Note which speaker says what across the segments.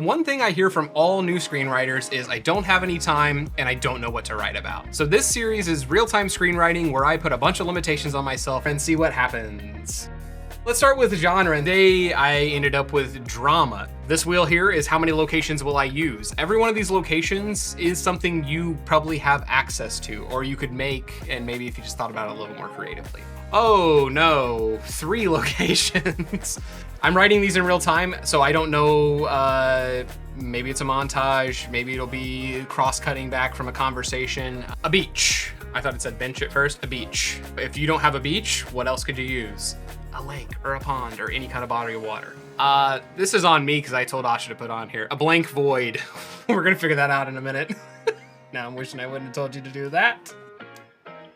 Speaker 1: One thing I hear from all new screenwriters is I don't have any time and I don't know what to write about. So this series is real-time screenwriting, where I put a bunch of limitations on myself and see what happens. Let's start with genre, and today I ended up with drama. This wheel here is how many locations will I use. Every one of these locations is something you probably have access to, or you could make, and maybe if you just thought about it a little more creatively. Oh no, 3 locations. I'm writing these in real time, so I don't know, maybe it's a montage, maybe it'll be cross-cutting back from a conversation. A beach. I thought it said bench at first, a beach. If you don't have a beach, what else could you use? A lake or a pond or any kind of body of water. This is on me because I told Asha to put on here. A blank void. We're gonna figure that out in a minute. Now I'm wishing I wouldn't have told you to do that.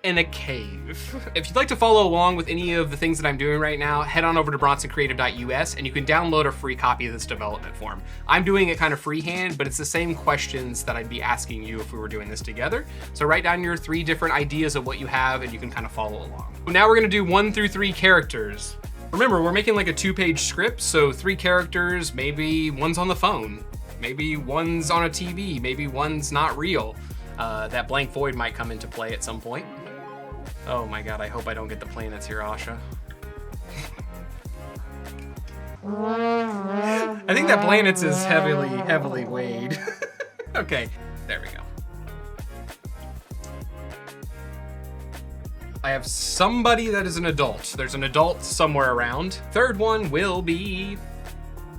Speaker 1: In a cave. If you'd like to follow along with any of the things that I'm doing right now, head on over to bronsoncreative.us and you can download a free copy of this development form. I'm doing it kind of freehand, but it's the same questions that I'd be asking you if we were doing this together. So write down your 3 different ideas of what you have and you can kind of follow along. Now we're gonna do 1 through 3 characters. Remember, we're making like a 2-page script, so 3 characters, maybe one's on the phone, maybe one's on a TV, maybe one's not real. That blank void might come into play at some point. Oh my god, I hope I don't get the planets here, Asha. I think that planets is heavily weighed. Okay, there we go. I have somebody that is an adult. There's an adult somewhere around. Third one will be...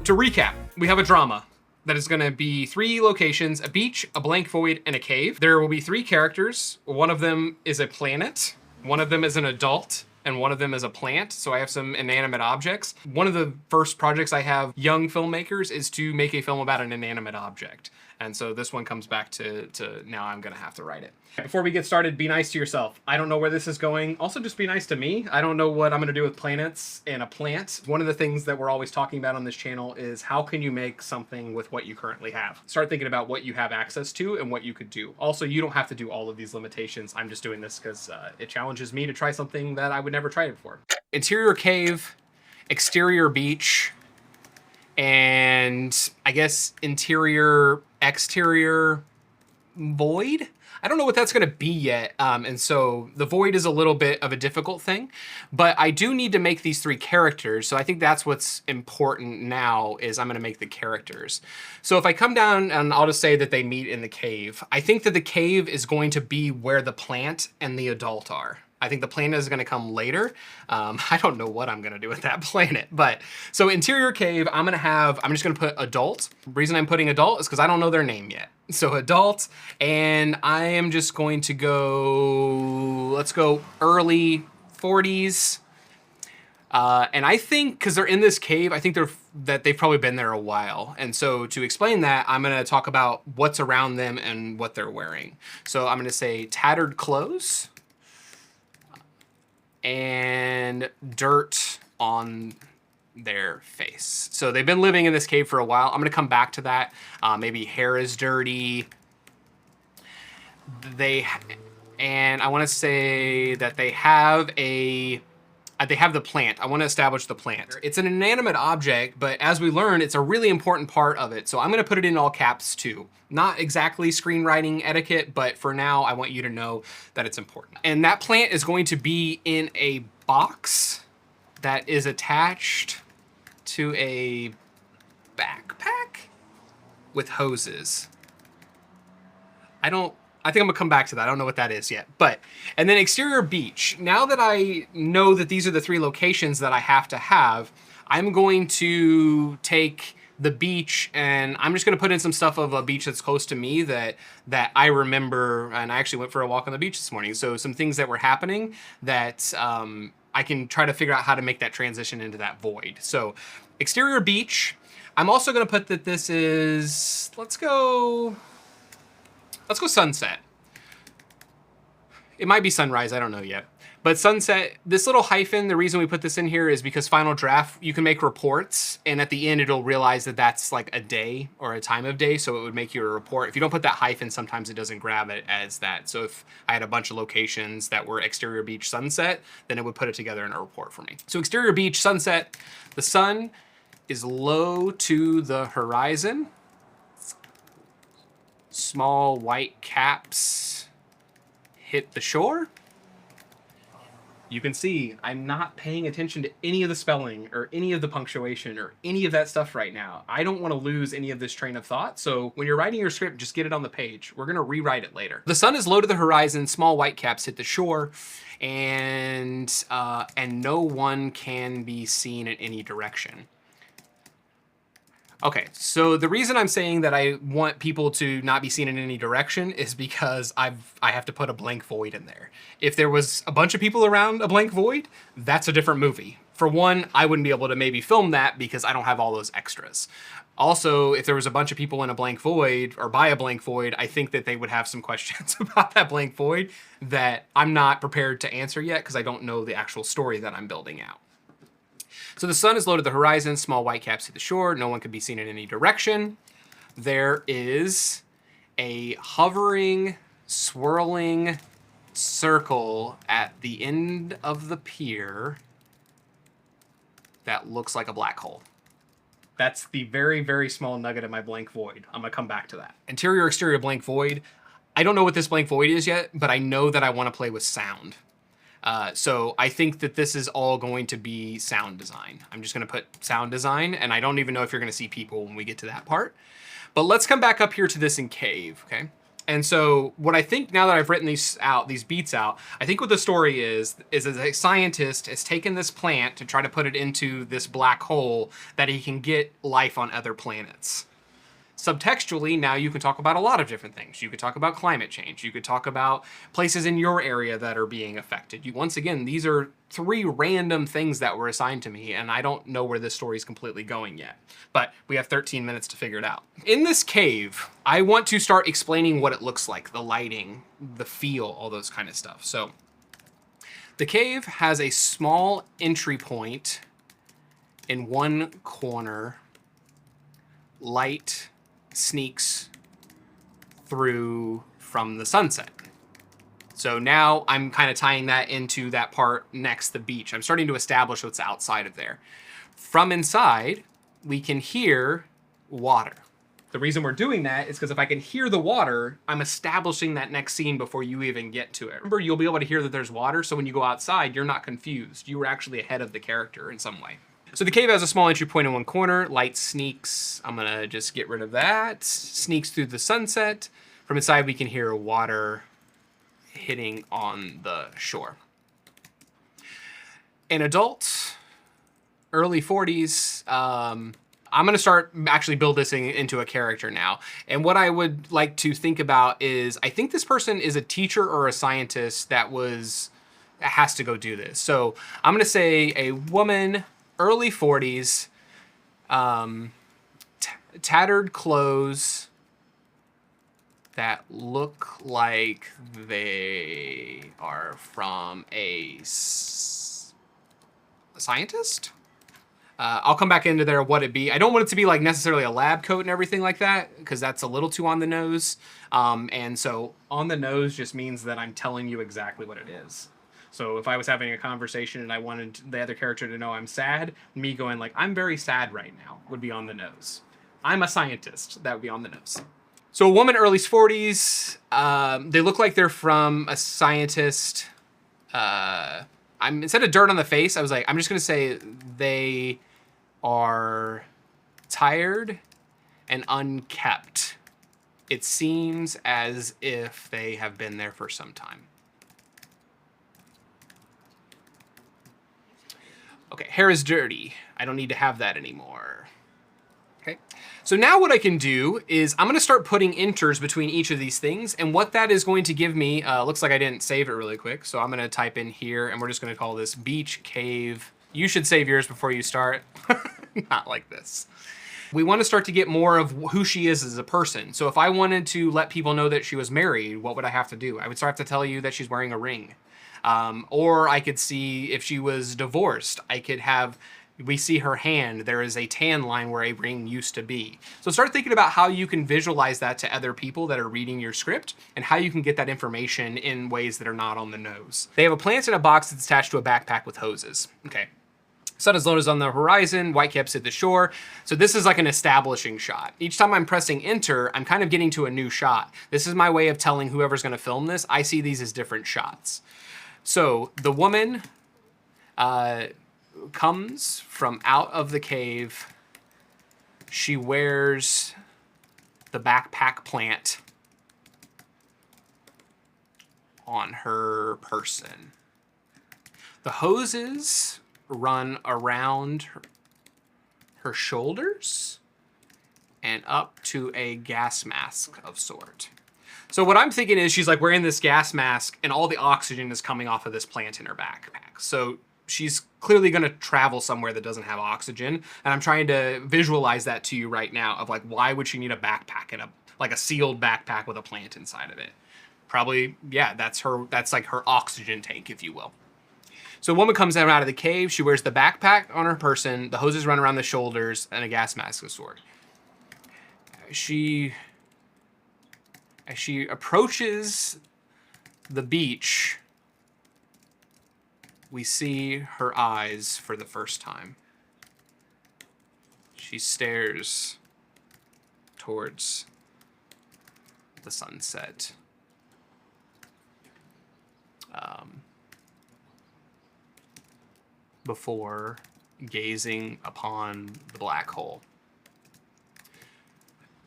Speaker 1: To recap, we have a drama that is gonna be 3 locations, a beach, a blank void, and a cave. There will be 3 characters. One of them is a planet. One of them is an adult, and one of them is a plant, so I have some inanimate objects. One of the first projects I have young filmmakers is to make a film about an inanimate object. And so this one comes back to now I'm gonna have to write it. Before we get started, be nice to yourself. I don't know where this is going. Also, just be nice to me. I don't know what I'm gonna do with planets and a plant. One of the things that we're always talking about on this channel is how can you make something with what you currently have? Start thinking about what you have access to and what you could do. Also, you don't have to do all of these limitations. I'm just doing this because it challenges me to try something that I would never try before. Interior cave, exterior beach, and I guess interior, exterior void? I don't know what that's gonna be yet, and so the void is a little bit of a difficult thing, but I do need to make these 3 characters, so I think that's what's important now is I'm gonna make the characters. So if I come down and I'll just say that they meet in the cave, I think that the cave is going to be where the plant and the adult are. I think the planet is gonna come later. I don't know what I'm gonna do with that planet, but so interior cave, I'm just gonna put adult. The reason I'm putting adult is because I don't know their name yet. So adult, and I am just going to go, let's go early 40s. And I think, because they're in this cave, I think they've probably been there a while. And so to explain that, I'm gonna talk about what's around them and what they're wearing. So I'm gonna say tattered clothes, and dirt on their face. So they've been living in this cave for a while. I'm gonna come back to that. Maybe hair is dirty. And I wanna say that they have the plant. I wanna establish the plant. It's an inanimate object, but as we learned, it's a really important part of it. So I'm gonna put it in all caps too. Not exactly screenwriting etiquette, but for now, I want you to know that it's important. And that plant is going to be in a box that is attached to a backpack with hoses. I think I'm gonna come back to that. I don't know what that is yet, and then exterior beach. Now that I know that these are the 3 locations that I have to have, I'm going to take the beach and I'm just gonna put in some stuff of a beach that's close to me that I remember, and I actually went for a walk on the beach this morning. So some things that were happening that I can try to figure out how to make that transition into that void. So exterior beach. I'm also gonna put that this is, let's go sunset. It might be sunrise, I don't know yet. But sunset, this little hyphen, the reason we put this in here is because final draft, you can make reports, and at the end it'll realize that that's like a day or a time of day, so it would make you a report. If you don't put that hyphen, sometimes it doesn't grab it as that. So if I had a bunch of locations that were exterior beach sunset, then it would put it together in a report for me. So exterior beach sunset, the sun is low to the horizon. small white caps hit the shore. You can see I'm not paying attention to any of the spelling or any of the punctuation or any of that stuff right now. I don't want to lose any of this train of thought. So when you're writing your script, just get it on the page. We're going to rewrite it later. The sun is low to the horizon, small white caps hit the shore, and no one can be seen in any direction. Okay, so the reason I'm saying that I want people to not be seen in any direction is because I have to put a blank void in there. If there was a bunch of people around a blank void, that's a different movie. For one, I wouldn't be able to maybe film that because I don't have all those extras. Also, if there was a bunch of people in a blank void or by a blank void, I think that they would have some questions about that blank void that I'm not prepared to answer yet because I don't know the actual story that I'm building out. So the sun is low to the horizon, small white caps hit the shore, no one can be seen in any direction. There is a hovering, swirling circle at the end of the pier that looks like a black hole. That's the very, very small nugget of my blank void. I'm gonna come back to that. Interior, exterior blank void. I don't know what this blank void is yet, but I know that I wanna play with sound. So I think that this is all going to be sound design. I'm just gonna put sound design, and I don't even know if you're gonna see people when we get to that part. But let's come back up here to this in cave, okay? And so what I think now that I've written these beats out, I think what the story is a scientist has taken this plant to try to put it into this black hole that he can get life on other planets. Subtextually, now you can talk about a lot of different things. You could talk about climate change. You could talk about places in your area that are being affected. Once again, these are 3 random things that were assigned to me, and I don't know where this story is completely going yet. But we have 13 minutes to figure it out. In this cave, I want to start explaining what it looks like, the lighting, the feel, all those kind of stuff. So the cave has a small entry point in one corner. Light sneaks through from the sunset. So now I'm kind of tying that into that part next the beach. I'm starting to establish what's outside of there. From inside, we can hear water. The reason we're doing that is because if I can hear the water, I'm establishing that next scene before you even get to it. Remember, you'll be able to hear that there's water, so when you go outside, you're not confused. You were actually ahead of the character in some way. So the cave has a small entry point in one corner. Light sneaks. I'm gonna just get rid of that. Sneaks through the sunset. From inside, we can hear water hitting on the shore. An adult, early 40s. I'm gonna start actually build this into a character now. And what I would like to think about is, I think this person is a teacher or a scientist that has to go do this. So I'm gonna say a woman, early 40s, tattered clothes that look like they are from a scientist. I'll come back into there what it be. I don't want it to be like necessarily a lab coat and everything like that, because that's a little too on the nose. And so on the nose just means that I'm telling you exactly what it is. So if I was having a conversation and I wanted the other character to know I'm sad, me going like, I'm very sad right now, would be on the nose. I'm a scientist, that would be on the nose. So a woman, early 40s, they look like they're from a scientist. Instead of dirt on the face, I was like, I'm just gonna say they are tired and unkept. It seems as if they have been there for some time. Okay, hair is dirty. I don't need to have that anymore. Okay, so now what I can do is I'm gonna start putting inters between each of these things, and what that is going to give me, looks like I didn't save it really quick, so I'm gonna type in here, and we're just gonna call this beach, cave. You should save yours before you start. Not like this. We wanna start to get more of who she is as a person. So if I wanted to let people know that she was married, what would I have to do? I would start to tell you that she's wearing a ring. Or I could see if she was divorced, we see her hand, there is a tan line where a ring used to be. So start thinking about how you can visualize that to other people that are reading your script and how you can get that information in ways that are not on the nose. They have a plant in a box that's attached to a backpack with hoses. Okay. Sun is low is on the horizon, white caps hit the shore. So this is like an establishing shot. Each time I'm pressing enter, I'm kind of getting to a new shot. This is my way of telling whoever's gonna film this, I see these as different shots. So the woman comes from out of the cave. She wears the backpack plant on her person. The hoses run around her shoulders and up to a gas mask of sort. So what I'm thinking is she's like wearing this gas mask and all the oxygen is coming off of this plant in her backpack. So she's clearly gonna travel somewhere that doesn't have oxygen. And I'm trying to visualize that to you right now of like, why would she need a backpack and like a sealed backpack with a plant inside of it? Probably, yeah, that's like her oxygen tank, if you will. So a woman comes out of the cave. She wears the backpack on her person. The hoses run around the shoulders and a gas mask of sort. As she approaches the beach, we see her eyes for the first time. She stares towards the sunset. Before gazing upon the black hole.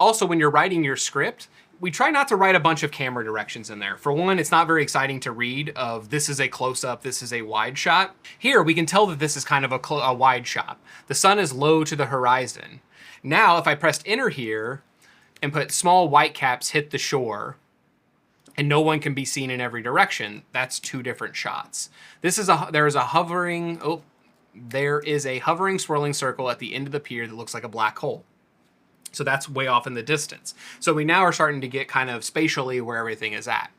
Speaker 1: Also, when you're writing your script, we try not to write a bunch of camera directions in there. For one, it's not very exciting to read of this is a close-up, this is a wide shot. Here, we can tell that this is kind of a wide shot. The sun is low to the horizon. Now, if I pressed enter here and put small white caps hit the shore, and no one can be seen in every direction, that's two different shots. There is a hovering swirling circle at the end of the pier that looks like a black hole. So that's way off in the distance. So we now are starting to get kind of spatially where everything is at.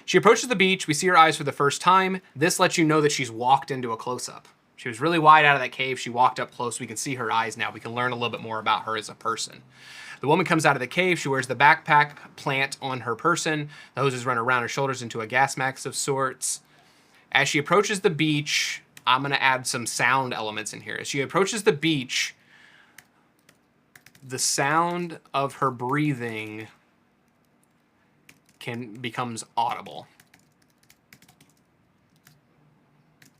Speaker 1: She approaches the beach, we see her eyes for the first time. This lets you know that she's walked into a close-up. She was really wide out of that cave, she walked up close, we can see her eyes now, we can learn a little bit more about her as a person. The woman comes out of the cave, she wears the backpack plant on her person, the hoses run around her shoulders into a gas mask of sorts. As she approaches the beach, I'm gonna add some sound elements in here. As she approaches the beach, the sound of her breathing becomes audible.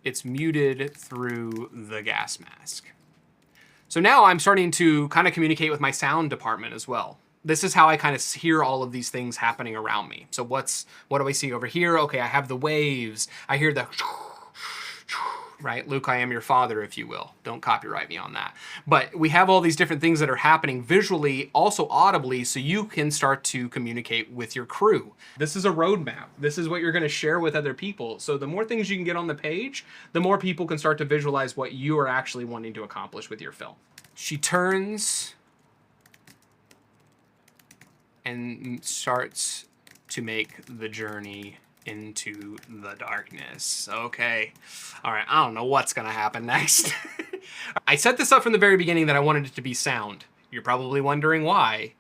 Speaker 1: It's muted through the gas mask. So now I'm starting to kind of communicate with my sound department as well. This is how I kind of hear all of these things happening around me. So what do I see over here? Okay, I have the waves. I hear the right? Luke, I am your father, if you will. Don't copyright me on that. But we have all these different things that are happening visually, also audibly, so you can start to communicate with your crew. This is a roadmap. This is what you're gonna share with other people. So the more things you can get on the page, the more people can start to visualize what you are actually wanting to accomplish with your film. She turns and starts to make the journey into the darkness. Okay. All right, I don't know what's gonna happen next. I set this up from the very beginning that I wanted it to be sound. You're probably wondering why.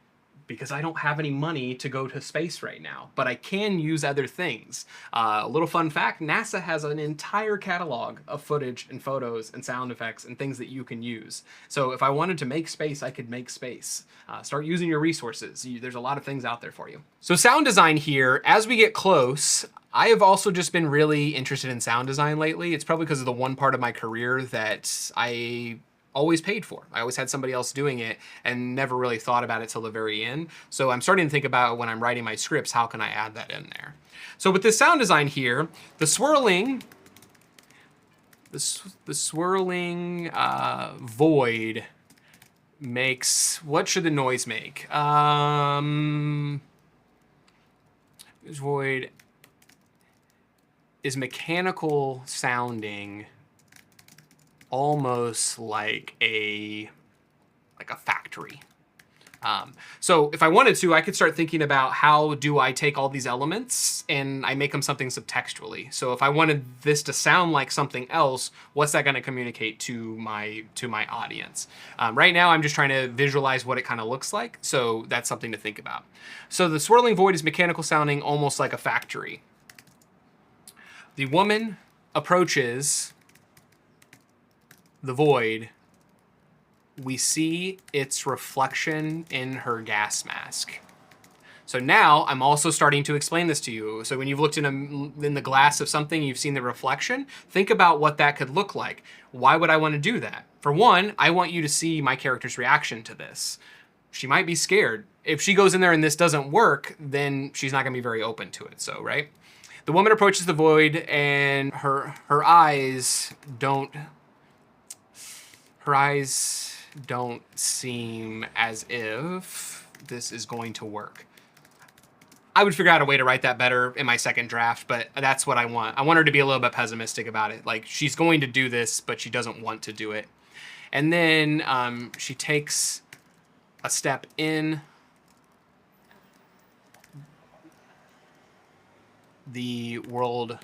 Speaker 1: Because I don't have any money to go to space right now, but I can use other things. A little fun fact, NASA has an entire catalog of footage and photos and sound effects and things that you can use. So if I wanted to make space, I could make space. Start using your resources. There's a lot of things out there for you. So sound design here, as we get close, I have also just been really interested in sound design lately. It's probably because of the one part of my career that I always paid for. I always had somebody else doing it and never really thought about it till the very end. So I'm starting to think about when I'm writing my scripts, how can I add that in there? So with this sound design here, the swirling void makes, what should the noise make? This void is mechanical sounding, almost like a factory. So if I wanted to, I could start thinking about how do I take all these elements and I make them something subtextually. So if I wanted this to sound like something else, what's that gonna communicate to my audience? Right now, I'm just trying to visualize what it kind of looks like. So that's something to think about. So the swirling void is mechanical sounding, almost like a factory. The woman approaches the void, we see its reflection in her gas mask. So now I'm also starting to explain this to you. So when you've looked in the glass of something, you've seen the reflection, think about what that could look like. Why would I want to do that? For one, I want you to see my character's reaction to this. She might be scared. If she goes in there and this doesn't work, then she's not gonna be very open to it, so, right? The woman approaches the void and her eyes don't seem as if this is going to work. I would figure out a way to write that better in my second draft, but that's what I want. I want her to be a little bit pessimistic about it. Like, she's going to do this, but she doesn't want to do it. And then she takes a step in. The world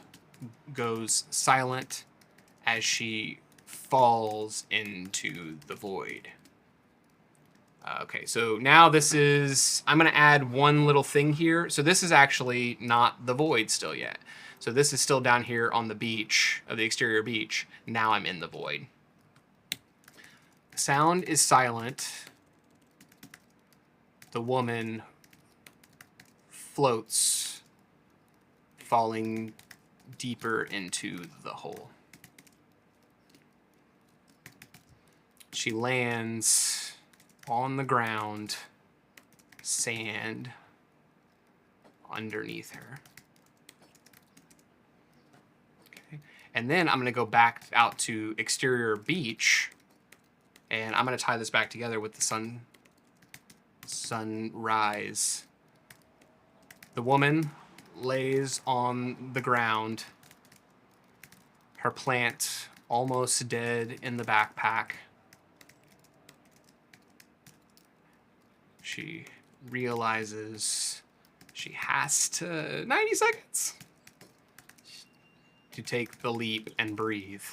Speaker 1: goes silent as she falls into the void. Okay, so now this is, I'm gonna add one little thing here. So this is actually not the void still yet. So this is still down here on the beach, of the exterior beach. Now I'm in the void. The sound is silent. The woman floats, falling deeper into the hole. She lands on the ground, sand underneath her. Okay. And then I'm gonna go back out to exterior beach, and I'm gonna tie this back together with the sunrise. The woman lays on the ground, her plant almost dead in the backpack. She realizes she has to, 90 seconds, to take the leap and breathe.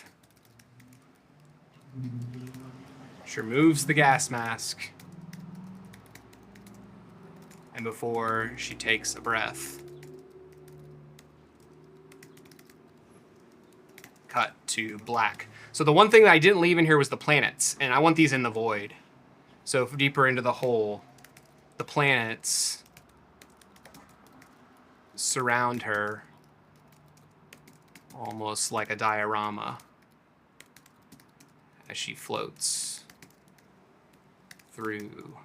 Speaker 1: She removes the gas mask, and before she takes a breath, cut to black. So the one thing that I didn't leave in here was the planets, and I want these in the void. So deeper into the hole, the planets surround her almost like a diorama as she floats through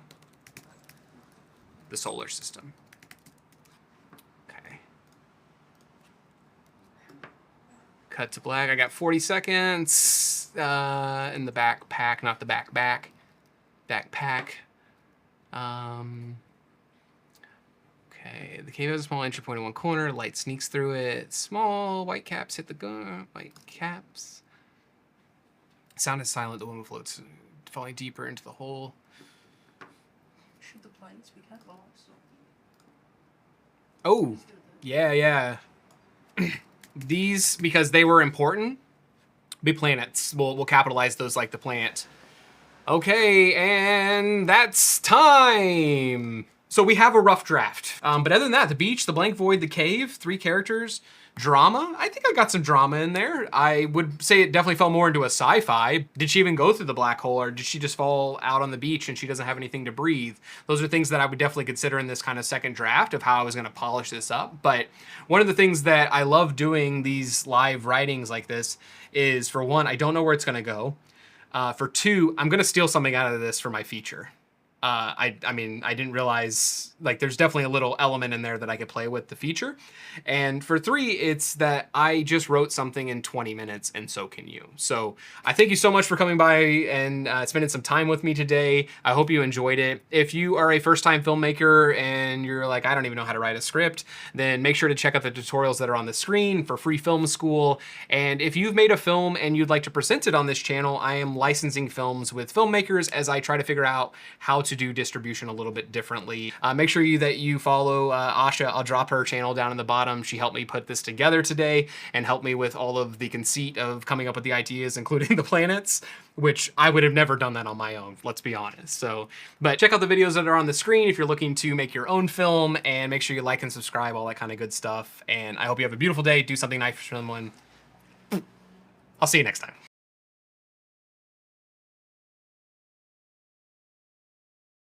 Speaker 1: the solar system. Okay. Cut to black. I got 40 seconds in the backpack, not the backpack. Okay, the cave has a small entry point in one corner. Light sneaks through it. Small white caps hit the gun. White caps. Sound is silent. The woman floats, falling deeper into the hole.
Speaker 2: Shoot the planes. We can't go also.
Speaker 1: Oh, yeah. These, because they were important, be planets. We'll capitalize those like the plant. Okay, and that's time. So we have a rough draft. But other than that, the beach, the blank void, the cave, 3 characters, drama. I think I got some drama in there. I would say it definitely fell more into a sci-fi. Did she even go through the black hole, or did she just fall out on the beach and she doesn't have anything to breathe? Those are things that I would definitely consider in this kind of second draft of how I was gonna polish this up. But one of the things that I love doing these live writings like this is, for one, I don't know where it's gonna go. For 2, I'm gonna steal something out of this for my feature. I mean, I didn't realize, like, there's definitely a little element in there that I could play with the feature. And for 3, it's that I just wrote something in 20 minutes, and so can you. So I thank you so much for coming by and spending some time with me today. I hope you enjoyed it. If you are a first-time filmmaker and you're like, I don't even know how to write a script, then make sure to check out the tutorials that are on the screen for free film school. And if you've made a film and you'd like to present it on this channel, I am licensing films with filmmakers as I try to figure out how to do distribution a little bit differently. Make sure that you follow Asha. I'll drop her channel down in the bottom. She helped me put this together today and helped me with all of the conceit of coming up with the ideas, including the planets, which I would have never done that on my own, let's be honest. So, but check out the videos that are on the screen if you're looking to make your own film, and make sure you like and subscribe, all that kind of good stuff. And I hope you have a beautiful day. Do something nice for someone. I'll see you next time.